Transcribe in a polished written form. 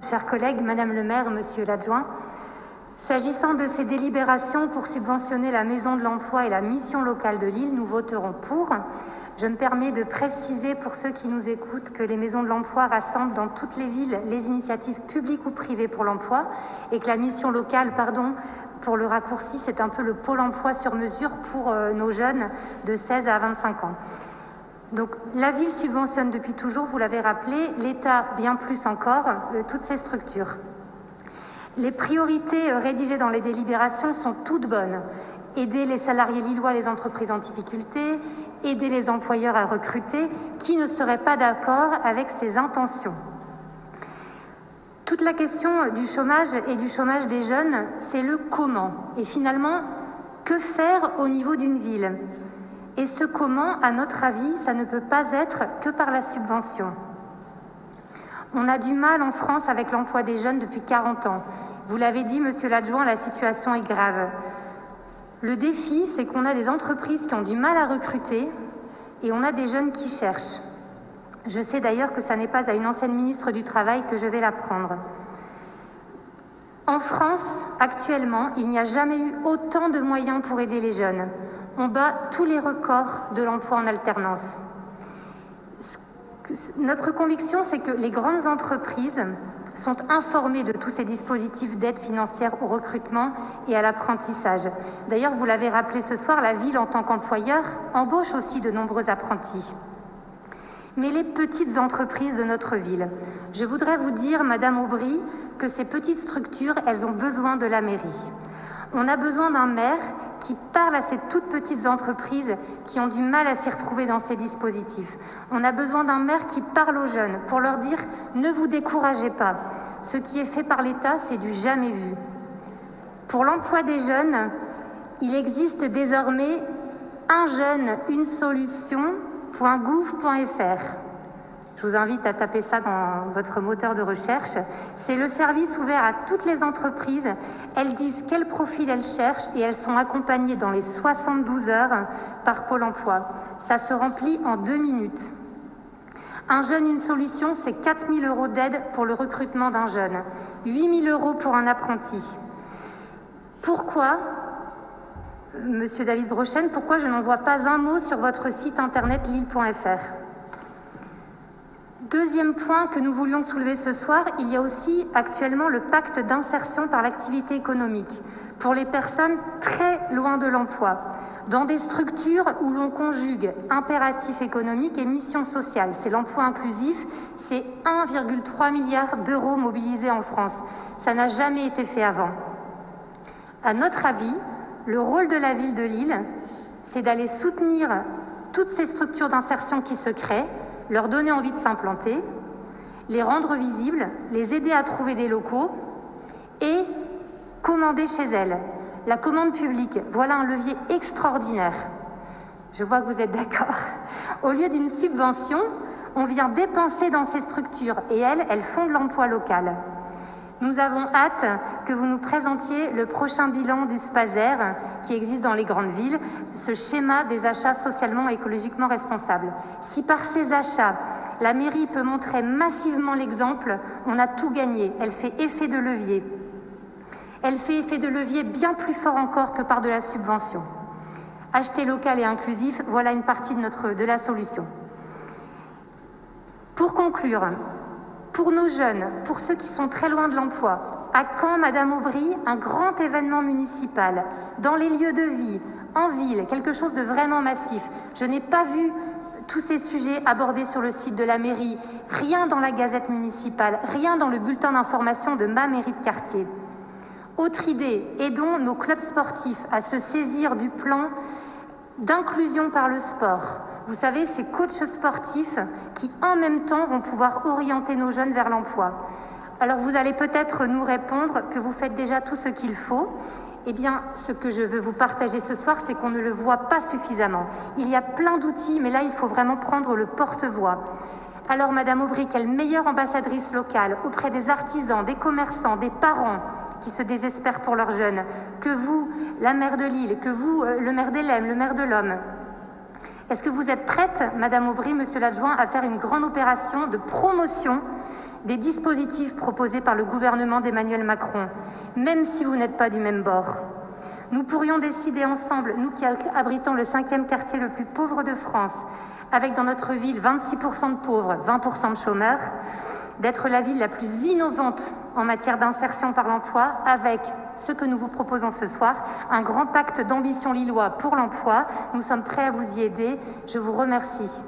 Chers collègues, Madame le maire, Monsieur l'adjoint, s'agissant de ces délibérations pour subventionner la Maison de l'Emploi et la mission locale de Lille, nous voterons pour. Je me permets de préciser pour ceux qui nous écoutent que les maisons de l'emploi rassemblent dans toutes les villes les initiatives publiques ou privées pour l'emploi et que la mission locale, pour le raccourci, c'est un peu le pôle emploi sur mesure pour nos jeunes de 16 à 25 ans. Donc la ville subventionne depuis toujours, vous l'avez rappelé, l'État bien plus encore, toutes ces structures. Les priorités rédigées dans les délibérations sont toutes bonnes. Aider les salariés lillois, les entreprises en difficulté, aider les employeurs à recruter, qui ne serait pas d'accord avec ces intentions. Toute la question du chômage et du chômage des jeunes, c'est le comment. Et finalement, que faire au niveau d'une ville ? Et ce comment, à notre avis, ça ne peut pas être que par la subvention. On a du mal en France avec l'emploi des jeunes depuis 40 ans. Vous l'avez dit, Monsieur l'adjoint, la situation est grave. Le défi, c'est qu'on a des entreprises qui ont du mal à recruter et on a des jeunes qui cherchent. Je sais d'ailleurs que ça n'est pas à une ancienne ministre du Travail que je vais l'apprendre. En France, actuellement, il n'y a jamais eu autant de moyens pour aider les jeunes. On bat tous les records de l'emploi en alternance. Notre conviction, c'est que les grandes entreprises sont informées de tous ces dispositifs d'aide financière au recrutement et à l'apprentissage. D'ailleurs, vous l'avez rappelé ce soir, la ville, en tant qu'employeur, embauche aussi de nombreux apprentis. Mais les petites entreprises de notre ville, je voudrais vous dire, Madame Aubry, que ces petites structures, elles ont besoin de la mairie. On a besoin d'un maire qui parle à ces toutes petites entreprises qui ont du mal à s'y retrouver dans ces dispositifs. On a besoin d'un maire qui parle aux jeunes pour leur dire « ne vous découragez pas, ce qui est fait par l'État, c'est du jamais vu ». Pour l'emploi des jeunes, il existe désormais un jeune, une solution.gouv.fr. Je vous invite à taper ça dans votre moteur de recherche. C'est le service ouvert à toutes les entreprises. Elles disent quel profil elles cherchent et elles sont accompagnées dans les 72 heures par Pôle emploi. Ça se remplit en 2 minutes. Un jeune, une solution, c'est 4 000 € d'aide pour le recrutement d'un jeune, 8 000 € pour un apprenti. Pourquoi, Monsieur David Brochen, pourquoi je n'en vois pas un mot sur votre site internet lille.fr ? Deuxième point que nous voulions soulever ce soir, il y a aussi actuellement le pacte d'insertion par l'activité économique pour les personnes très loin de l'emploi, dans des structures où l'on conjugue impératif économique et mission sociale. C'est l'emploi inclusif, c'est 1,3 milliard d'euros mobilisés en France. Ça n'a jamais été fait avant. À notre avis, le rôle de la ville de Lille, c'est d'aller soutenir toutes ces structures d'insertion qui se créent, leur donner envie de s'implanter, les rendre visibles, les aider à trouver des locaux et commander chez elles. La commande publique, voilà un levier extraordinaire. Je vois que vous êtes d'accord. Au lieu d'une subvention, on vient dépenser dans ces structures et elles font de l'emploi local. Nous avons hâte que vous nous présentiez le prochain bilan du SPASER qui existe dans les grandes villes, ce schéma des achats socialement et écologiquement responsables. Si par ces achats, la mairie peut montrer massivement l'exemple, on a tout gagné. Elle fait effet de levier. Elle fait effet de levier bien plus fort encore que par de la subvention. Acheter local et inclusif, voilà une partie de la solution. Pour conclure, pour nos jeunes, pour ceux qui sont très loin de l'emploi, à Caen, Madame Aubry, un grand événement municipal, dans les lieux de vie, en ville, quelque chose de vraiment massif. Je n'ai pas vu tous ces sujets abordés sur le site de la mairie, rien dans la gazette municipale, rien dans le bulletin d'information de ma mairie de quartier. Autre idée, aidons nos clubs sportifs à se saisir du plan d'inclusion par le sport. Vous savez, ces coachs sportifs qui, en même temps, vont pouvoir orienter nos jeunes vers l'emploi. Alors, vous allez peut-être nous répondre que vous faites déjà tout ce qu'il faut. Eh bien, ce que je veux vous partager ce soir, c'est qu'on ne le voit pas suffisamment. Il y a plein d'outils, mais là, il faut vraiment prendre le porte-voix. Alors, Madame Aubry, quelle meilleure ambassadrice locale auprès des artisans, des commerçants, des parents qui se désespèrent pour leurs jeunes, que vous, la maire de Lille, que vous, le maire d'Hellemmes, le maire de l'Homme. Est-ce que vous êtes prête, Madame Aubry, Monsieur l'adjoint, à faire une grande opération de promotion des dispositifs proposés par le gouvernement d'Emmanuel Macron, même si vous n'êtes pas du même bord. Nous pourrions décider ensemble, nous qui abritons le 5e quartier le plus pauvre de France, avec dans notre ville 26% de pauvres, 20% de chômeurs, d'être la ville la plus innovante en matière d'insertion par l'emploi, avec ce que nous vous proposons ce soir, un grand pacte d'ambition lillois pour l'emploi. Nous sommes prêts à vous y aider. Je vous remercie.